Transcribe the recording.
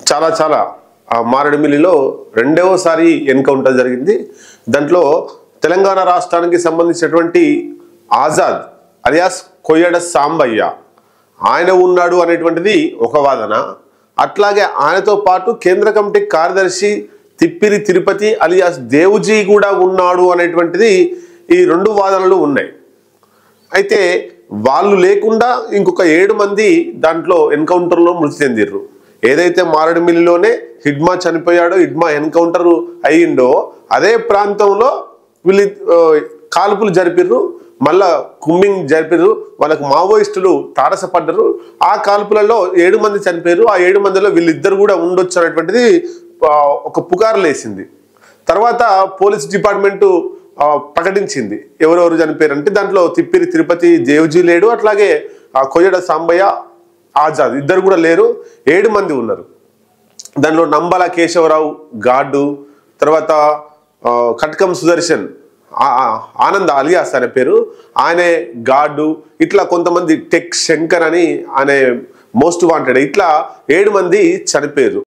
చాలా చాలా మారేడుమిల్లిలో రెండవసారి ఎన్కౌంటర్ జరిగింది. దాంట్లో తెలంగాణ రాష్ట్రానికి సంబంధించినటువంటి ఆజాద్ అలియాస్ కొయ్యడ సాంబయ్య ఆయన ఉన్నాడు అనేటువంటిది ఒక వాదన. అట్లాగే ఆయనతో పాటు కేంద్ర కమిటీ కార్యదర్శి తిప్పిరి తిరుపతి అలియాస్ దేవుజీ కూడా ఉన్నాడు అనేటువంటిది ఈ రెండు వాదనలు ఉన్నాయి. అయితే వాళ్ళు లేకుండా ఇంకొక 7 మంది దాంట్లో ఎన్కౌంటర్లో మృతి చెందిర్రు. ఏదైతే మారేడుమిల్లిలోనే హిడ్మా చనిపోయాడో, హిడ్మా ఎన్కౌంటర్ అయ్యిండో అదే ప్రాంతంలో వీళ్ళు కాల్పులు జరిపిర్రు, మళ్ళా కుమ్మింగ్ జరిపిర్రు. వాళ్ళకు మావోయిస్టులు తారసపడ్డరు. ఆ కాల్పులలో 7 మంది చనిపోయారు. ఆ 7 మందిలో వీళ్ళిద్దరు కూడా ఉండొచ్చు అనేటువంటిది ఒక పుకారు లేసింది. తర్వాత పోలీస్ డిపార్ట్మెంటు ప్రకటించింది ఎవరెవరు చనిపోయారంటే దాంట్లో తిప్పిరి తిరుపతి దేవుజీ లేడు, అట్లాగే కొయ్యడ సాంబయ్య ఆజాద్ ఇద్దరు కూడా లేరు. 7 మంది ఉన్నారు. దాంట్లో నంబల కేశవరావు గాడు, తర్వాత కట్కం సుదర్శన్ ఆనంద్ అలియాస్ అనే పేరు ఆయనే గాడు, ఇట్లా కొంతమంది టెక్ శంకర్ అని ఆయన మోస్ట్ వాంటెడ్, ఇట్లా 7 మంది చనిపోయారు.